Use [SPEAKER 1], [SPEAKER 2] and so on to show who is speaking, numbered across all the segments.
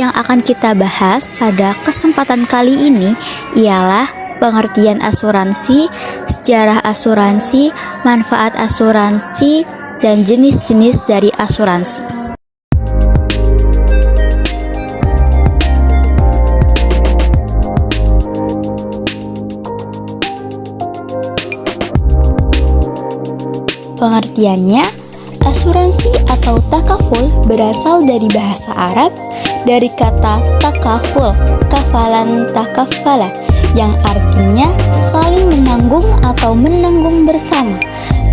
[SPEAKER 1] yang akan kita bahas pada kesempatan kali ini ialah pengertian asuransi, sejarah asuransi, manfaat asuransi, dan jenis-jenis dari asuransi. Pengertiannya, asuransi atau takaful berasal dari bahasa Arab dari kata takaful, kafalan takafala, yang artinya saling menanggung atau menanggung bersama.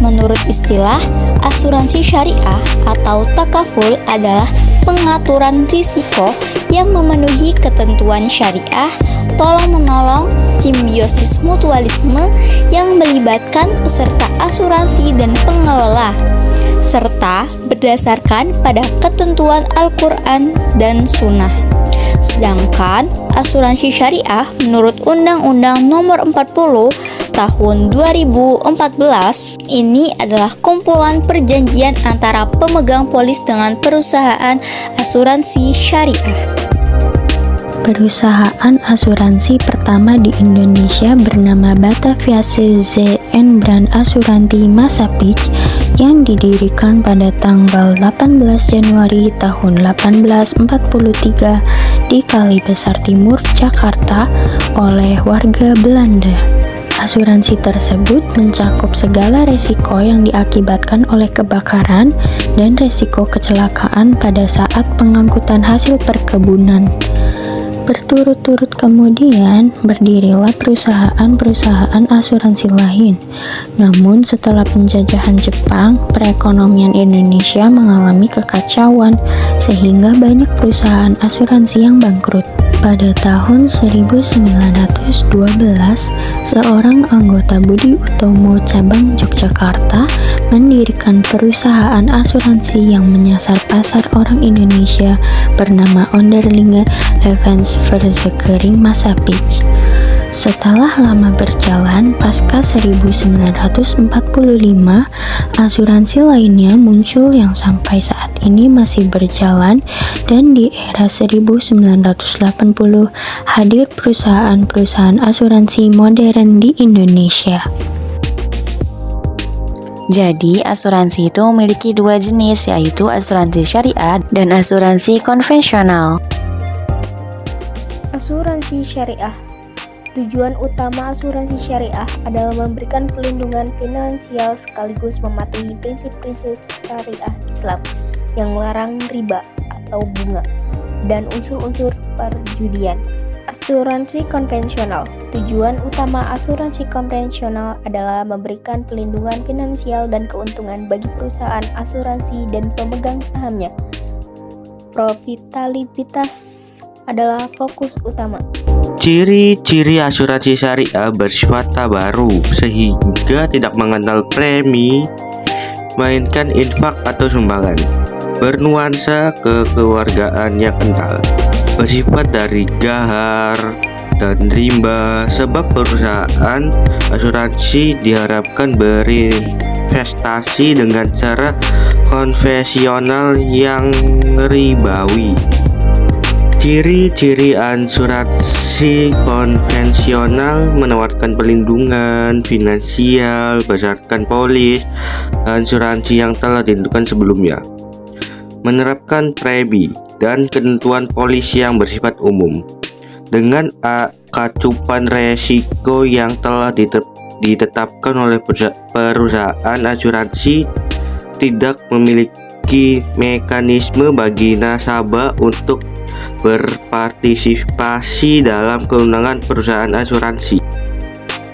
[SPEAKER 1] Menurut istilah, asuransi syariah atau takaful adalah pengaturan risiko yang memenuhi ketentuan syariah, tolong-menolong, simbiosis mutualisme yang melibatkan peserta asuransi dan pengelola, serta berdasarkan pada ketentuan Al-Quran dan Sunnah. Sedangkan asuransi syariah menurut Undang-Undang Nomor 40 Tahun 2014 ini adalah kumpulan perjanjian antara pemegang polis dengan perusahaan asuransi syariah.
[SPEAKER 2] Perusahaan asuransi pertama di Indonesia bernama Batavia CZN Brand Asuransi Massapeach yang didirikan pada tanggal 18 Januari tahun 1843 di Kali Besar Timur, Jakarta oleh warga Belanda. Asuransi tersebut mencakup segala resiko yang diakibatkan oleh kebakaran dan resiko kecelakaan pada saat pengangkutan hasil perkebunan. Berturut-turut kemudian berdirilah perusahaan-perusahaan asuransi lain. Namun setelah penjajahan Jepang, perekonomian Indonesia mengalami kekacauan sehingga banyak perusahaan asuransi yang bangkrut. Pada tahun 1912, seorang anggota Budi Utomo cabang Yogyakarta mendirikan perusahaan asuransi yang menyasar pasar orang Indonesia bernama Onderlinge Levensverzekering Massapeach. Setelah lama berjalan, pasca 1945, asuransi lainnya muncul yang sampai saat ini masih berjalan, dan di era 1980 hadir perusahaan-perusahaan asuransi modern di Indonesia.
[SPEAKER 3] Jadi, asuransi itu memiliki dua jenis, yaitu asuransi syariah dan asuransi konvensional.
[SPEAKER 4] Asuransi syariah. Tujuan utama asuransi syariah adalah memberikan perlindungan finansial sekaligus mematuhi prinsip-prinsip syariah Islam yang melarang riba atau bunga dan unsur-unsur perjudian. Asuransi konvensional. Tujuan utama asuransi konvensional adalah memberikan perlindungan finansial dan keuntungan bagi perusahaan asuransi dan pemegang sahamnya. Profitabilitas adalah fokus utama.
[SPEAKER 5] Ciri-ciri asuransi syariah bersifat tabaru sehingga tidak mengenal premi, mainkan infak atau sumbangan. Bernuansa kekeluargaan yang kental, bersifat dari gahar dan rimba, sebab perusahaan asuransi diharapkan berinvestasi dengan cara konvensional yang ribawi. Ciri-ciri asuransi konvensional menawarkan perlindungan finansial berdasarkan polis asuransi yang telah ditentukan sebelumnya, menerapkan premi dan ketentuan polis yang bersifat umum, dengan acuan resiko yang telah ditetapkan oleh perusahaan asuransi, tidak memiliki mekanisme bagi nasabah untuk berpartisipasi dalam keundangan perusahaan asuransi.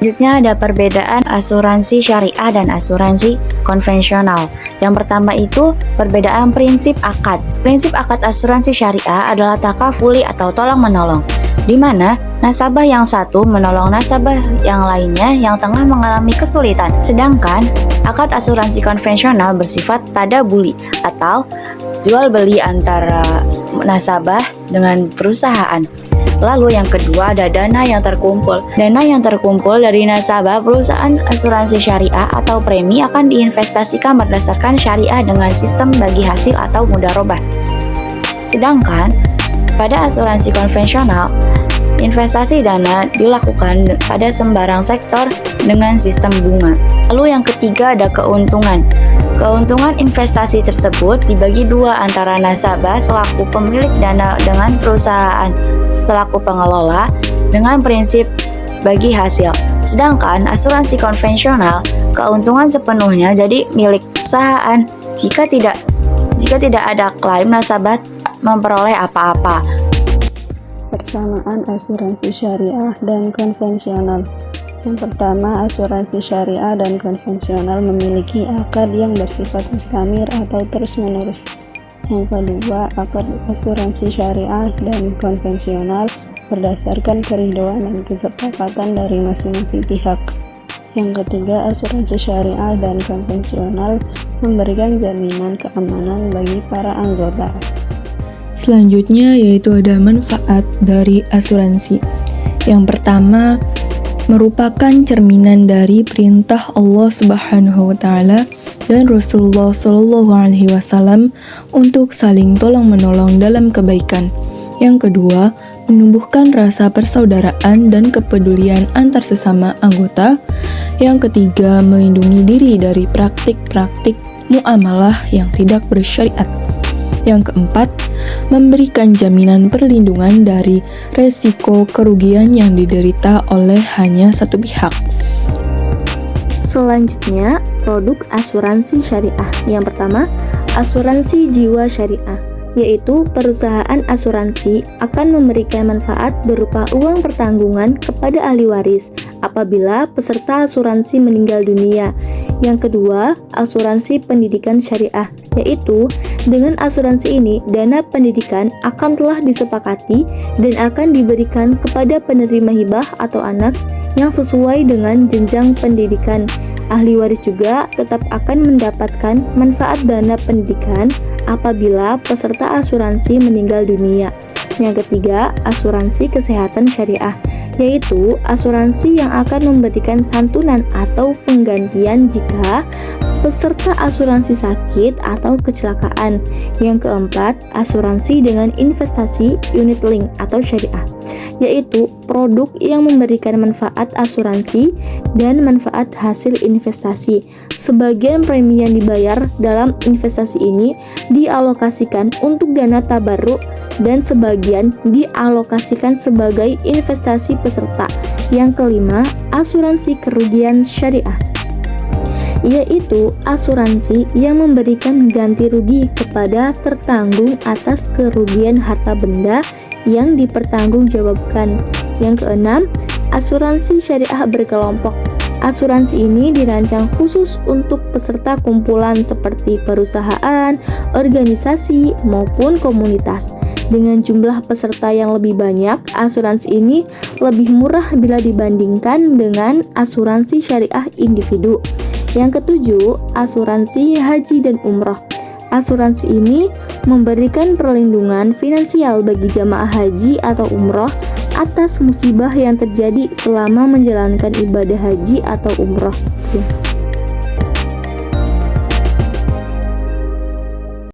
[SPEAKER 3] Selanjutnya ada perbedaan asuransi syariah dan asuransi konvensional. Yang pertama itu perbedaan prinsip akad. Prinsip akad asuransi syariah adalah takafuli atau tolong menolong, di mana nasabah yang satu menolong nasabah yang lainnya yang tengah mengalami kesulitan. Sedangkan akad asuransi konvensional bersifat tadabuli atau jual beli antara nasabah dengan perusahaan. Lalu yang kedua ada dana yang terkumpul. Dana yang terkumpul dari nasabah perusahaan asuransi syariah atau premi akan diinvestasikan berdasarkan syariah dengan sistem bagi hasil atau mudharabah. Sedangkan Pada asuransi konvensional, investasi dana dilakukan pada sembarang sektor dengan sistem bunga. Lalu yang ketiga ada keuntungan. Keuntungan investasi tersebut dibagi dua antara nasabah selaku pemilik dana dengan perusahaan selaku pengelola dengan prinsip bagi hasil. Sedangkan asuransi konvensional, keuntungan sepenuhnya jadi milik perusahaan. Jika tidak ada klaim, nasabah memperoleh apa-apa.
[SPEAKER 6] Persamaan asuransi syariah dan konvensional. Yang pertama, asuransi syariah dan konvensional memiliki akad yang bersifat mustamir atau terus-menerus. Yang kedua, akad asuransi syariah dan konvensional berdasarkan keridhaan dan kesepakatan dari masing-masing pihak. Yang ketiga, asuransi syariah dan konvensional memberikan jaminan keamanan bagi para anggota.
[SPEAKER 2] Selanjutnya yaitu ada manfaat dari asuransi. Yang pertama, merupakan cerminan dari perintah Allah Subhanahu wa taala dan Rasulullah Shallallahu alaihi wasallam untuk saling tolong-menolong dalam kebaikan. Yang kedua, menumbuhkan rasa persaudaraan dan kepedulian antar sesama anggota. Yang ketiga, melindungi diri dari praktik-praktik muamalah yang tidak bersyariat. Yang keempat, memberikan jaminan perlindungan dari resiko kerugian yang diderita oleh hanya satu pihak.
[SPEAKER 7] Selanjutnya, produk asuransi syariah. Yang pertama, asuransi jiwa syariah, yaitu perusahaan asuransi akan memberikan manfaat berupa uang pertanggungan kepada ahli waris apabila peserta asuransi meninggal dunia. Yang kedua, asuransi pendidikan syariah, yaitu dengan asuransi ini dana pendidikan akan telah disepakati dan akan diberikan kepada penerima hibah atau anak yang sesuai dengan jenjang pendidikan. Ahli waris juga tetap akan mendapatkan manfaat dana pendidikan apabila peserta asuransi meninggal dunia. Yang ketiga, asuransi kesehatan syariah, yaitu asuransi yang akan memberikan santunan atau penggantian jika peserta asuransi sakit atau kecelakaan. Yang keempat, asuransi dengan investasi unit link atau syariah, yaitu produk yang memberikan manfaat asuransi dan manfaat hasil investasi. Sebagian premi yang dibayar dalam investasi ini dialokasikan untuk dana tabarruk dan sebagian dialokasikan sebagai investasi peserta. Yang kelima, asuransi kerugian syariah, yaitu asuransi yang memberikan ganti rugi kepada tertanggung atas kerugian harta benda yang dipertanggungjawabkan. Yang keenam, asuransi syariah berkelompok. Asuransi ini dirancang khusus untuk peserta kumpulan seperti perusahaan, organisasi, maupun komunitas. Dengan jumlah peserta yang lebih banyak, asuransi ini lebih murah bila dibandingkan dengan asuransi syariah individu. Yang ketujuh, asuransi haji dan umroh. Asuransi ini memberikan perlindungan finansial bagi jamaah haji atau umroh atas musibah yang terjadi selama menjalankan ibadah haji atau umroh.